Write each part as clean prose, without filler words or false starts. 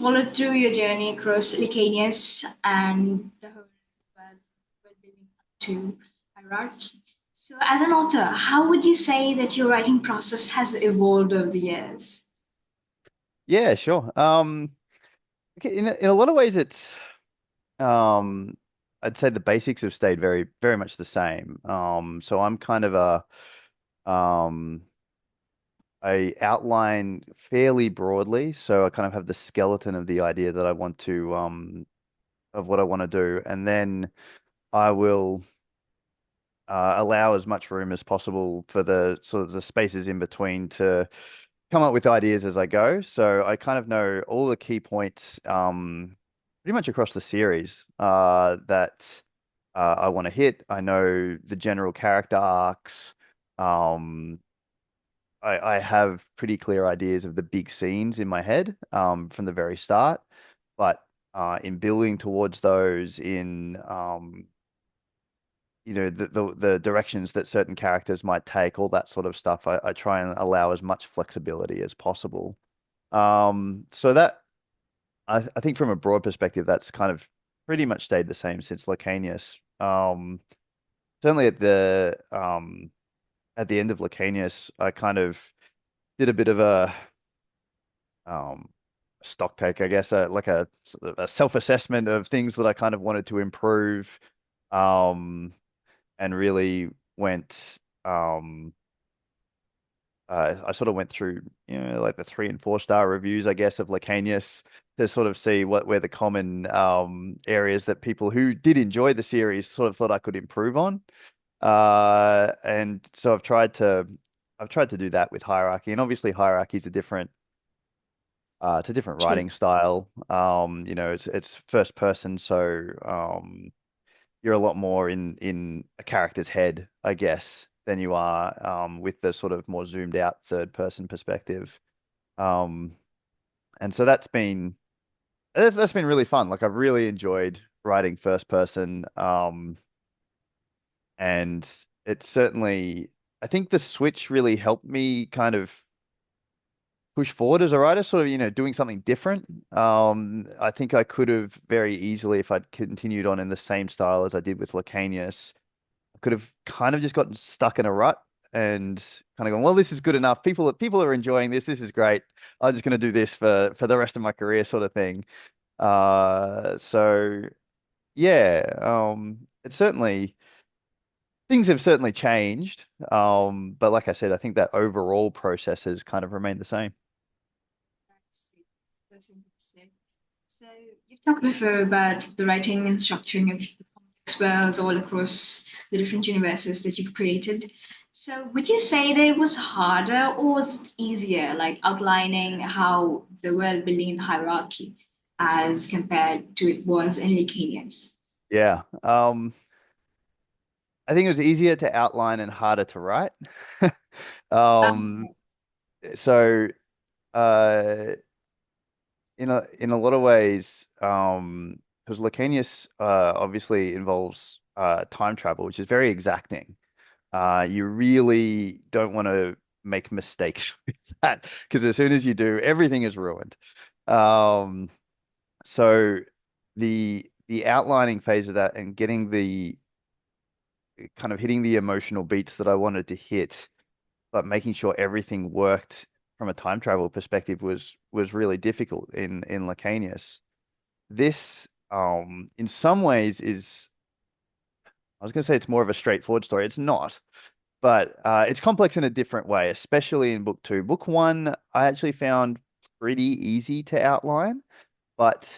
followed through your journey across Licanius and the whole world building up to hierarchy. So, as an author, how would you say that your writing process has evolved over the years? Yeah, sure. Okay, in a lot of ways, it's um, I'd say the basics have stayed very much the same. So I'm kind of um, I outline fairly broadly, so I kind of have the skeleton of the idea that I want to of what I want to do, and then I will allow as much room as possible for the sort of the spaces in between to come up with ideas as I go. So I kind of know all the key points pretty much across the series that I want to hit. I know the general character arcs. Um, I have pretty clear ideas of the big scenes in my head from the very start, but in building towards those in the directions that certain characters might take, all that sort of stuff, I try and allow as much flexibility as possible. So that I think from a broad perspective, that's kind of pretty much stayed the same since Lacanius. Certainly at the end of Lacanius, I kind of did a bit of a um stock take, I guess, like a sort of a self-assessment of things that I kind of wanted to improve, um, and really went um I sort of went through, like the 3 and 4 star reviews, I guess, of Lacanius to sort of see what were the common areas that people who did enjoy the series sort of thought I could improve on. And so I've tried to do that with hierarchy, and obviously hierarchy is a different it's a different True. writing style. It's first person, so you're a lot more in a character's head, I guess, than you are with the sort of more zoomed out third person perspective. Um, and so that's been really fun. Like I've really enjoyed writing first person, and it's certainly I think the switch really helped me kind of push forward as a writer, sort of, doing something different. I think I could have very easily, if I'd continued on in the same style as I did with Lacanius, could have kind of just gotten stuck in a rut and kind of gone, well, this is good enough. People are enjoying this. This is great. I'm just going to do this for the rest of my career, sort of thing. So yeah, it's certainly things have certainly changed. But like I said, I think that overall process has kind of remained the same. That's interesting. So you've talked before about the writing and structuring of the complex worlds all across the different universes that you've created. So would you say that it was harder or was it easier, like outlining how the world building and hierarchy as compared to it was in Licanius? Yeah. I think it was easier to outline and harder to write. Um, so uh, in a lot of ways, because Lacanius obviously involves time travel, which is very exacting. You really don't want to make mistakes with that because as soon as you do, everything is ruined. Um, so the outlining phase of that and getting the kind of hitting the emotional beats that I wanted to hit, but making sure everything worked from a time travel perspective was really difficult in Lacanius. This, in some ways, is I was going to say it's more of a straightforward story. It's not, but it's complex in a different way, especially in book two. Book one, I actually found pretty easy to outline, but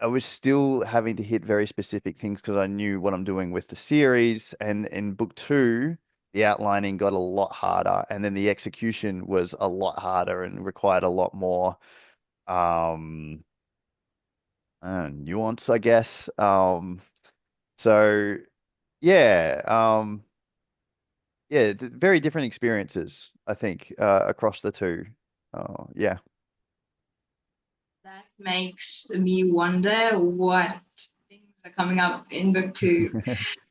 I was still having to hit very specific things because I knew what I'm doing with the series. And in book two, the outlining got a lot harder, and then the execution was a lot harder and required a lot more um, nuance, I guess. So yeah, very different experiences, I think, across the two. Yeah. That makes me wonder what things are coming up in book two.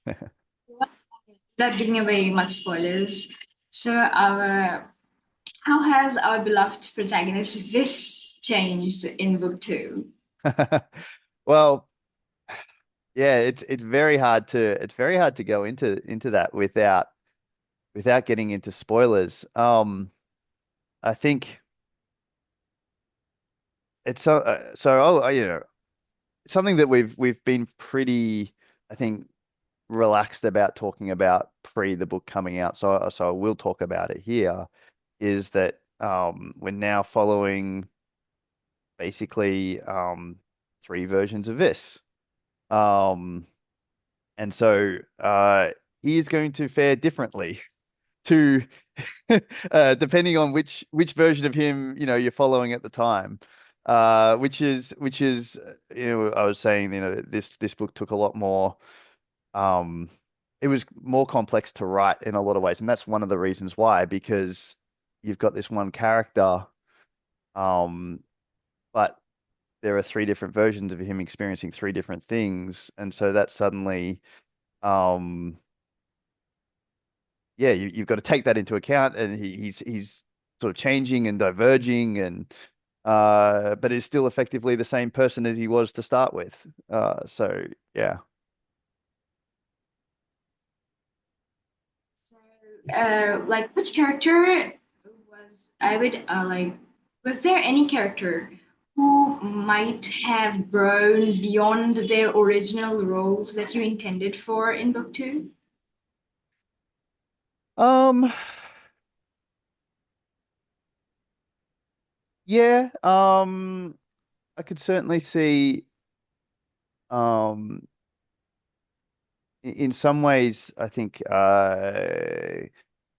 Without giving away much spoilers, so our How has our beloved protagonist Viss changed in book two? Well, yeah, it's very hard to go into that without getting into spoilers. I think it's it's something that we've been pretty, I think, relaxed about talking about pre the book coming out. So I will talk about it here. Is that we're now following basically three versions of this. Um, and so he is going to fare differently to depending on which version of him you're following at the time. Which is I was saying this book took a lot more. Um, it was more complex to write in a lot of ways, and that's one of the reasons why, because you've got this one character, um, but there are three different versions of him experiencing three different things, and so that suddenly, um, yeah, you've got to take that into account, and he's sort of changing and diverging, and but is still effectively the same person as he was to start with. So yeah. So, like, which character was I would like? Was there any character who might have grown beyond their original roles that you intended for in book two? Um, yeah, I could certainly see, um, in some ways, I think,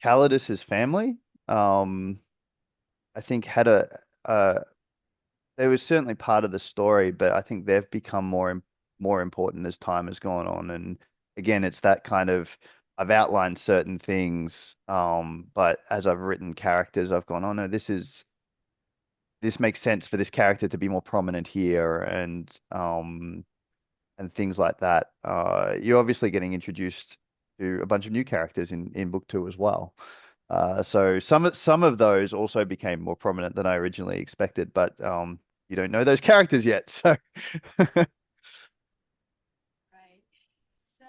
Calidus's family, um, I think had they were certainly part of the story, but I think they've become more important as time has gone on. And again, it's that kind of, I've outlined certain things, but as I've written characters, I've gone, oh no, this makes sense for this character to be more prominent here, and things like that. You're obviously getting introduced to a bunch of new characters in book two as well. So some of those also became more prominent than I originally expected, but you don't know those characters yet. So Right. So,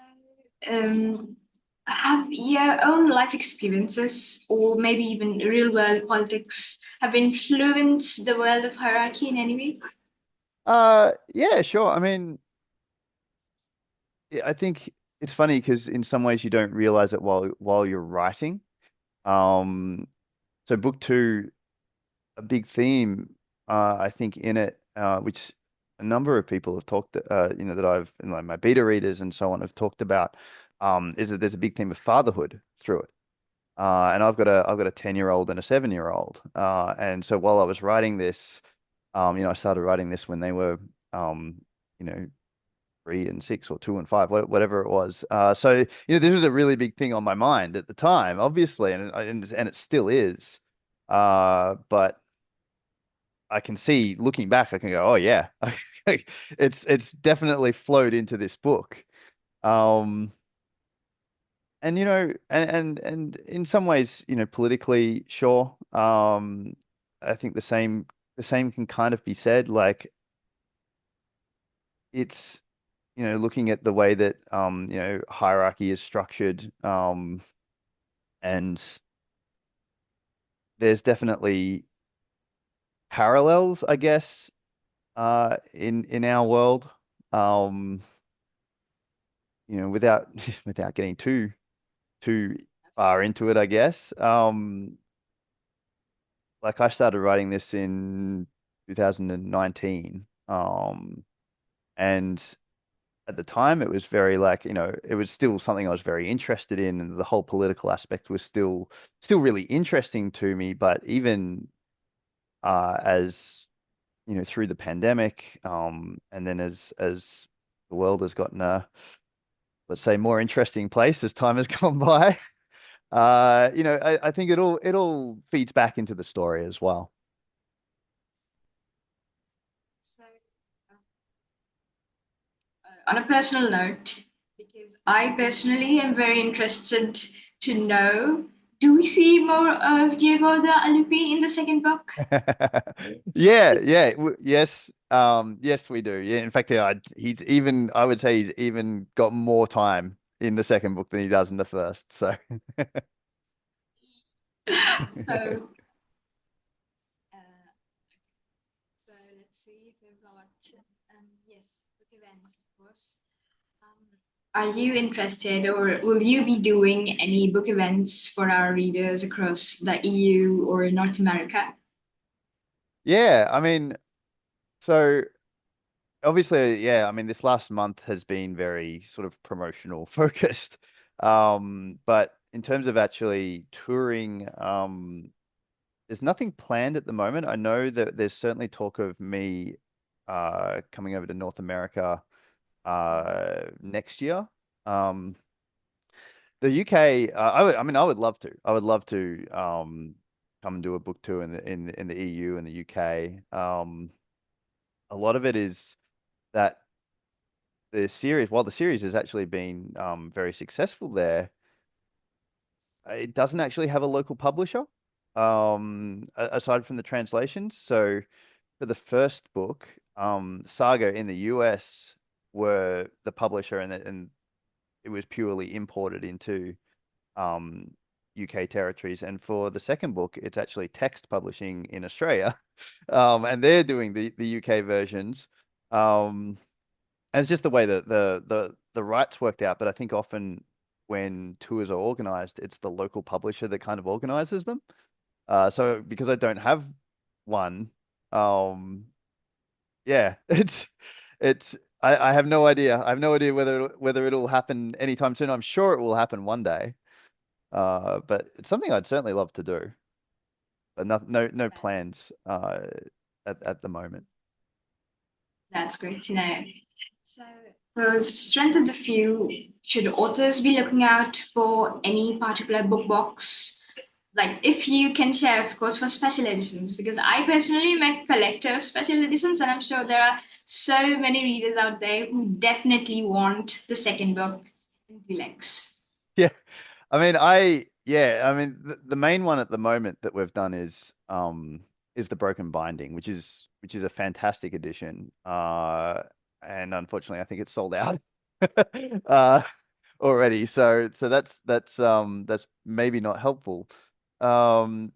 have your own life experiences, or maybe even real world politics, have influenced the world of hierarchy in any way? yeah, sure. I mean, I think it's funny because in some ways you don't realize it while you're writing. Um, so book two, a big theme, I think, in it, which a number of people have talked, that I've, like my beta readers and so on have talked about, is that there's a big theme of fatherhood through it. And I've got a 10-year-old and a 7-year-old. And so while I was writing this, I started writing this when they were, um, you know, 3 and 6 or 2 and 5, whatever it was. So this was a really big thing on my mind at the time, obviously, and it still is. But I can see, looking back, I can go, oh yeah, it's definitely flowed into this book. Um, and and in some ways, politically, sure. I think the same can kind of be said. Like, it's, looking at the way that hierarchy is structured, and there's definitely parallels, I guess, in our world. Um, without without getting too far into it, I guess. Like, I started writing this in 2019, and at the time it was very, like, it was still something I was very interested in, and the whole political aspect was still really interesting to me. But even as through the pandemic, and then as the world has gotten a, let's say, more interesting place as time has gone by. I think it all feeds back into the story as well. So, on a personal note, because I personally am very interested to know, do we see more of Diego the Alupi in the second book? Yeah, yeah, yes, yes, we do. Yeah, in fact, yeah, he's even, I would say he's even got more time in the second book than he does in the first. So, Oh, uh, so let's see if we've got, yes, book events, of course. Um, are you interested or will you be doing any book events for our readers across the EU or North America? yeah, I mean, so obviously, yeah, I mean, this last month has been very sort of promotional focused. But in terms of actually touring, there's nothing planned at the moment. I know that there's certainly talk of me coming over to North America next year. Um, the UK, I mean, I would love to. I would love to come and do a book tour in the EU and the UK. A lot of it is that the series, while the series has actually been very successful there, it doesn't actually have a local publisher aside from the translations. So for the first book, Saga in the US were the publisher, and it was purely imported into um, UK territories. And for the second book, it's actually Text Publishing in Australia, and they're doing the UK versions. Um, and it's just the way that the rights worked out. But I think often when tours are organized, it's the local publisher that kind of organizes them. So because I don't have one, um, yeah, it's I have no idea. I have no idea whether it'll happen anytime soon. I'm sure it will happen one day. But it's something I'd certainly love to do, but no plans at the moment. That's great to know. So, for strength of the few, should authors be looking out for any particular book box? Like, if you can share, of course, for special editions, because I personally am a collector of special editions, and I'm sure there are so many readers out there who definitely want the second book in deluxe. Yeah, I mean the main one at the moment that we've done is the Broken Binding, which is a fantastic edition. And unfortunately I think it's sold out uh already. So that's maybe not helpful. Um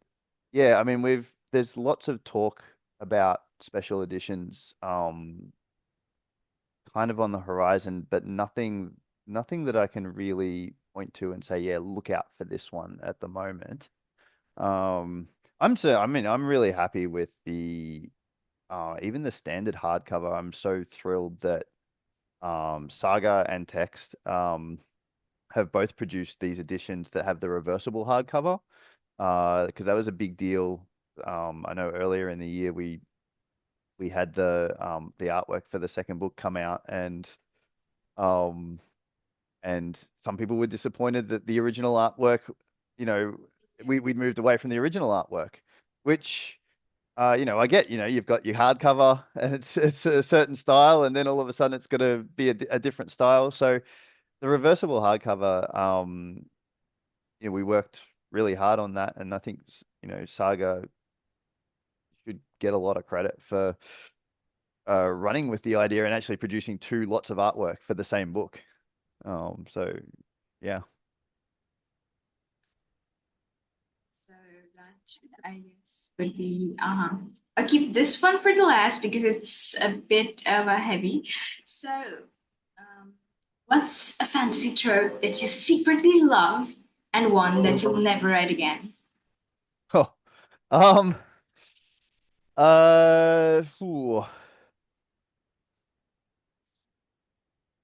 yeah, I mean there's lots of talk about special editions kind of on the horizon, but nothing that I can really point to and say, yeah, look out for this one at the moment. Um, I mean, I'm really happy with the even the standard hardcover. I'm so thrilled that Saga and Text have both produced these editions that have the reversible hardcover. Because that was a big deal. I know earlier in the year we had the artwork for the second book come out, um and some people were disappointed that the original artwork, you know, we'd moved away from the original artwork, which I get, you've got your hardcover and it's a certain style, and then all of a sudden it's going to be a different style. So the reversible hardcover, we worked really hard on that, and I think Saga should get a lot of credit for running with the idea and actually producing two lots of artwork for the same book. So yeah. So that I guess would be I'll keep this one for the last because it's a bit of a heavy. So what's a fantasy trope that you secretly love and one that you'll never read again? Oh, phew.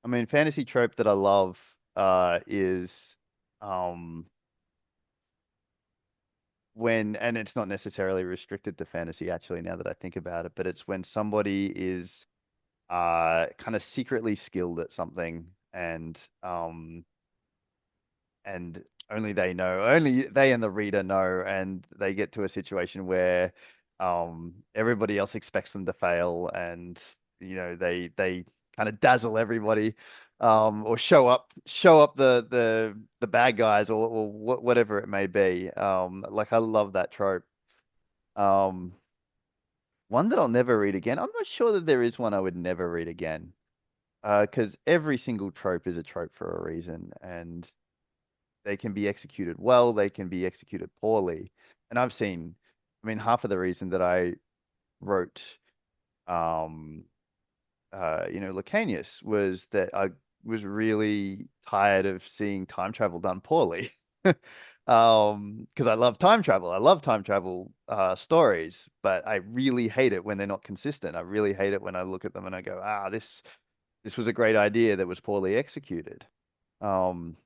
I mean, fantasy trope that I love is um and it's not necessarily restricted to fantasy actually now that I think about it, but it's when somebody is kind of secretly skilled at something, and only they and the reader know, and they get to a situation where everybody else expects them to fail, and they kind of dazzle everybody, or show up the bad guys or whatever it may be. Like I love that trope. Um, One that I'll never read again. I'm not sure that there is one I would never read again. Because every single trope is a trope for a reason, and they can be executed well, they can be executed poorly. And I mean, half of the reason that I wrote, um, Licanius was that I was really tired of seeing time travel done poorly. Because I love time travel. I love time travel stories, but I really hate it when they're not consistent. I really hate it when I look at them and I go, this was a great idea that was poorly executed. Um,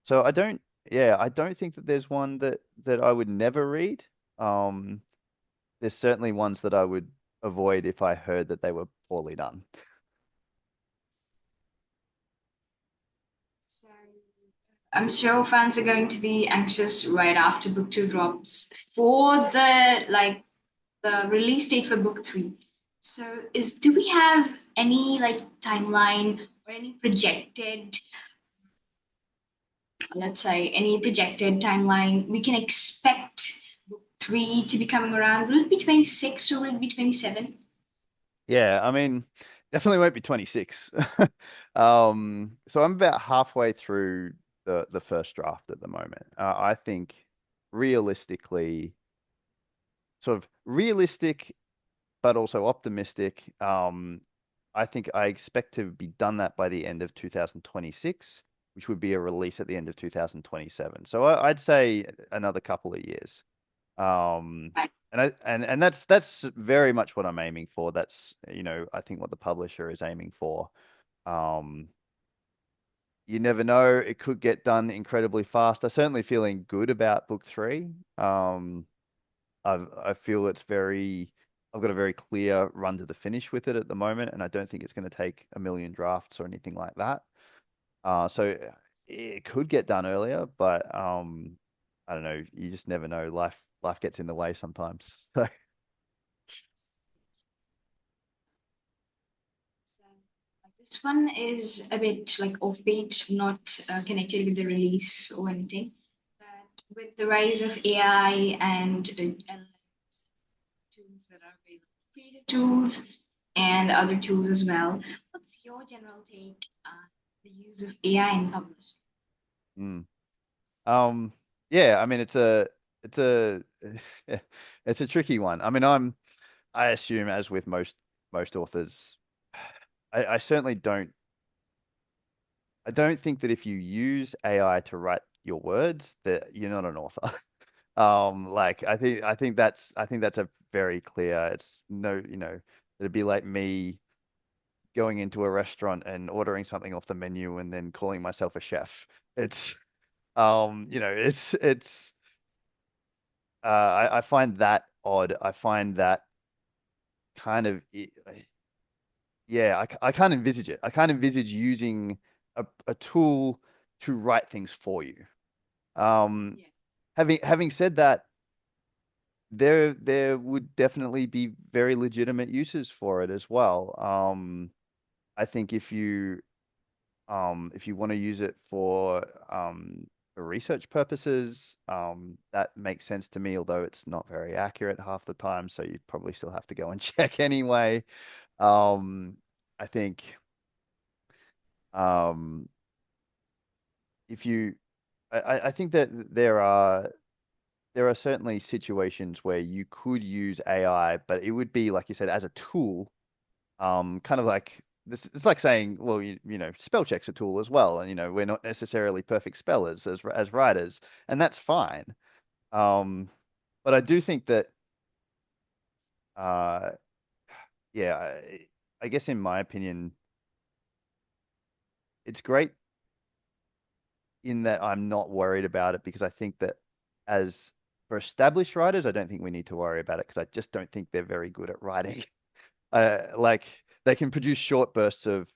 so I don't think that there's one that I would never read. Um, there's certainly ones that I would avoid if I heard that they were poorly done. So I'm sure fans are going to be anxious right after book two drops for the release date for book three. So is do we have any like timeline or any projected, let's say any projected timeline we can expect book three to be coming around? Will it be 26 or will it be 27? Yeah, I mean, definitely won't be 26. So I'm about halfway through the first draft at the moment. I think realistically, sort of realistic but also optimistic. I think I expect to be done that by the end of 2026, which would be a release at the end of 2027. So I'd say another couple of years. And that's very much what I'm aiming for. That's, I think what the publisher is aiming for. Um, you never know, it could get done incredibly fast. I'm certainly feeling good about book three. I feel I've got a very clear run to the finish with it at the moment, and I don't think it's going to take a million drafts or anything like that. So it could get done earlier, but I don't know. You just never know. Life gets in the way sometimes. So So, this one is a bit like offbeat, not connected with the release or anything. But with the rise of AI and tools that are available, creative tools and other tools as well, what's your general take on the use of AI in publishing? mm. um, yeah. I mean, it's a it's a tricky one. I mean, I assume as with most authors, I certainly don't. I don't think that if you use AI to write your words, that you're not an author. Like I think that's a very clear. It's no, it'd be like me going into a restaurant and ordering something off the menu and then calling myself a chef. It's it's I find that odd. I find that kind of yeah, I can't envisage it. I can't envisage using a tool to write things for you. Um, Yeah. having said that, there would definitely be very legitimate uses for it as well. I think if you want to use it for research purposes, that makes sense to me, although it's not very accurate half the time, so you probably still have to go and check anyway. Um, I think um, if you I think that there are certainly situations where you could use AI, but it would be like you said as a tool. Kind of like this. It's like saying, well, spell check's a tool as well, and we're not necessarily perfect spellers as writers, and that's fine. Um, but I do think that, uh, yeah, I guess in my opinion, it's great in that I'm not worried about it because I think that as for established writers, I don't think we need to worry about it because I just don't think they're very good at writing. Like they can produce short bursts of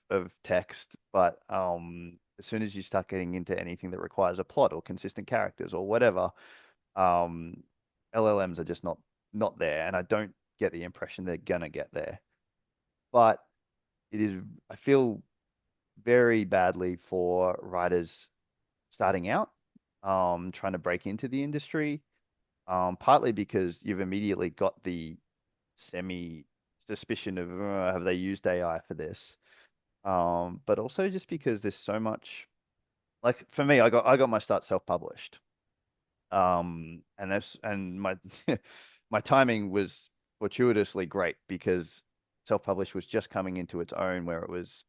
text, but as soon as you start getting into anything that requires a plot or consistent characters or whatever, um, LLMs are just not there, and I don't get the impression they're gonna get there. But it is, I feel very badly for writers starting out, trying to break into the industry, partly because you've immediately got the semi suspicion of have they used AI for this? But also just because there's so much, like for me, I got my start self-published. And my my timing was fortuitously great because self-published was just coming into its own where it was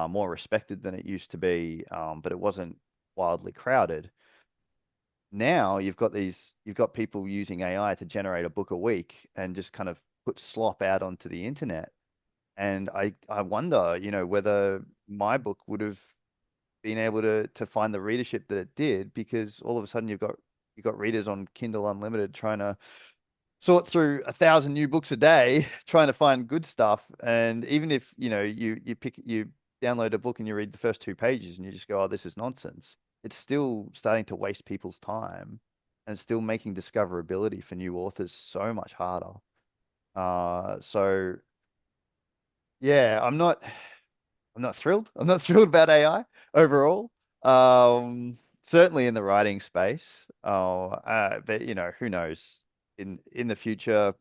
more respected than it used to be, but it wasn't wildly crowded. Now you've got people using AI to generate a book a week and just kind of put slop out onto the internet. And I wonder, whether my book would have been able to find the readership that it did, because all of a sudden you've got readers on Kindle Unlimited trying to sort through 1,000 new books a day, trying to find good stuff. And even if, you download a book and you read the first 2 pages and you just go, oh, this is nonsense, it's still starting to waste people's time and still making discoverability for new authors so much harder. So yeah, I'm not thrilled. I'm not thrilled about AI overall. Certainly in the writing space. But who knows? In the future,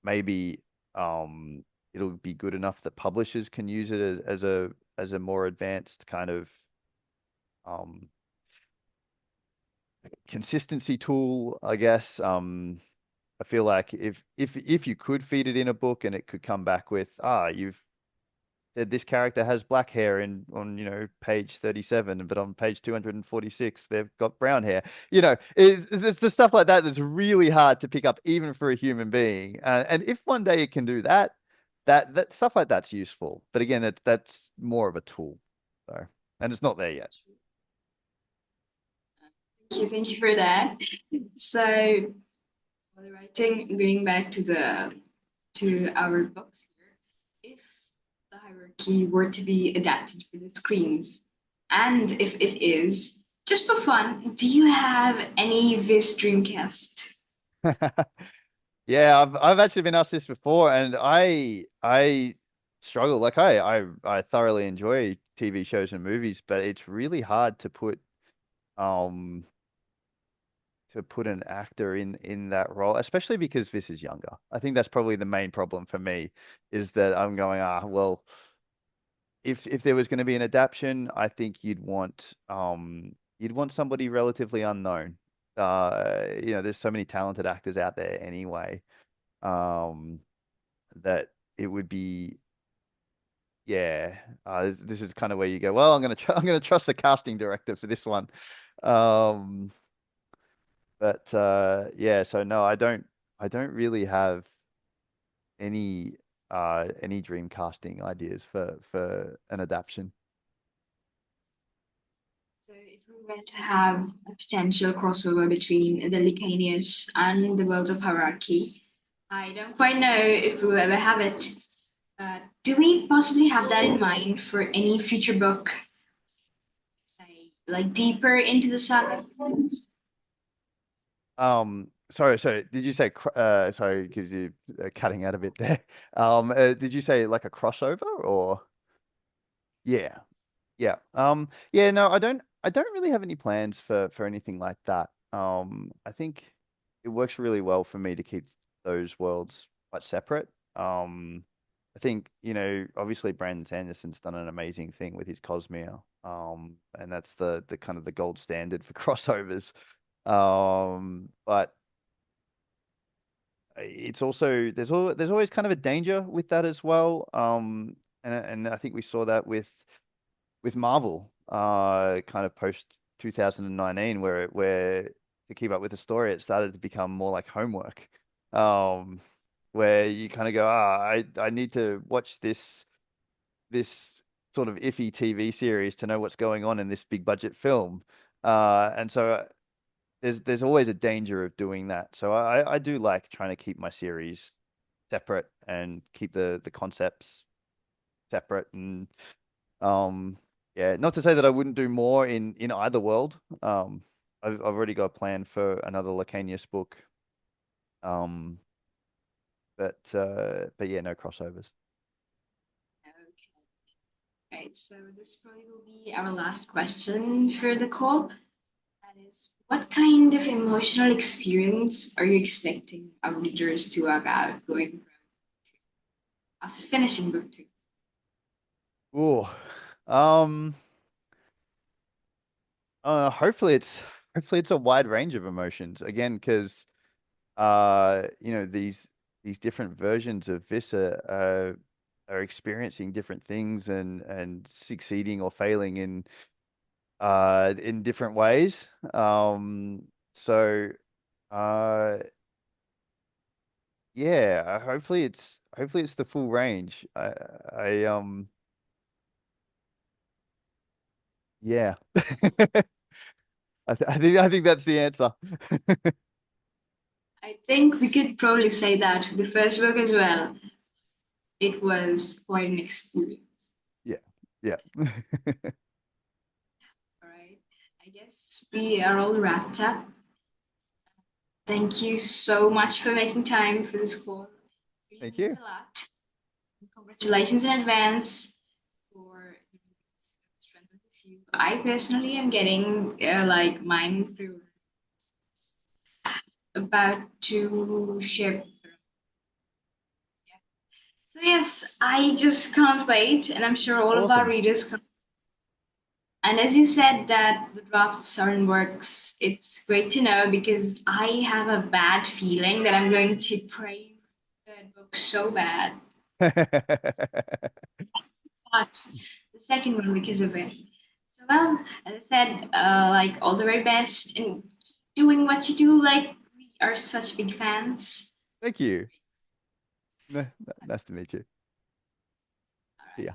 maybe it'll be good enough that publishers can use it as a more advanced kind of um consistency tool, I guess. I feel like if you could feed it in a book and it could come back with, you've said this character has black hair in on page 37, but on page 246 they've got brown hair. It's the stuff like that that's really hard to pick up even for a human being. And if one day it can do that, that stuff like that's useful. But again, that's more of a tool. So, and it's not there yet. Thank you for that. So, for the writing, going back to our books here, if the hierarchy were to be adapted for the screens, and if it is, just for fun, do you have any Viz Dreamcast? Yeah, I've actually been asked this before, and I struggle. Like I thoroughly enjoy TV shows and movies, but it's really hard um to put an actor in that role, especially because this is younger. I think that's probably the main problem for me, is that I'm going, well, if there was going to be an adaptation, I think you'd want somebody relatively unknown. There's so many talented actors out there anyway, um, that it would be, yeah. This is kind of where you go, well, I'm gonna trust the casting director for this one. Um, But yeah, so no, I don't really have any any dream casting ideas for an adaptation. So, if we were to have a potential crossover between the Licanius and the worlds of hierarchy, I don't quite know if we'll ever have it. Do we possibly have that in mind for any future book, say, like deeper into the saga? Sorry, did you say sorry, because you cutting out a bit there. Did you say like a crossover or yeah. Yeah. Yeah, no, I don't really have any plans for anything like that. I think it works really well for me to keep those worlds quite separate. I think, obviously Brandon Sanderson's done an amazing thing with his Cosmere. And that's the kind of the gold standard for crossovers. But it's also there's always kind of a danger with that as well. And I think we saw that with Marvel, kind of post 2019, where to keep up with the story, it started to become more like homework, um, where you kind of go, I need to watch this sort of iffy TV series to know what's going on in this big budget film, and so there's always a danger of doing that. So I do like trying to keep my series separate and keep the concepts separate and yeah, not to say that I wouldn't do more in either world. I've already got a plan for another Lacanius book. Um, but yeah, no crossovers. So this probably will be our last question for the call. That is, what kind of emotional experience are you expecting our readers to have out going after finishing book two? Ooh. Um, hopefully it's a wide range of emotions again, because these different versions of Vissa are experiencing different things and succeeding or failing in different ways. So uh yeah, hopefully it's the full range. I yeah. I think that's the answer. I think we could probably say that for the first book as well. It was quite an experience. Yeah. Yeah. All right. I guess we are all wrapped up. Thank you so much for making time for this call. It really Thank means you. a lot. Congratulations in advance for the strength of the few. I personally am getting like mine through about to ship. So yes, I just can't wait, and I'm sure all of our Awesome. readers can. And as you said that the drafts are in works, it's great to know because I have a bad feeling that I'm going to pray for the book so bad. But the second one because of it. So well, as I said, like all the very best and keep doing what you do. Like we are such big fans. Thank you. Nice to meet you. All See right. ya.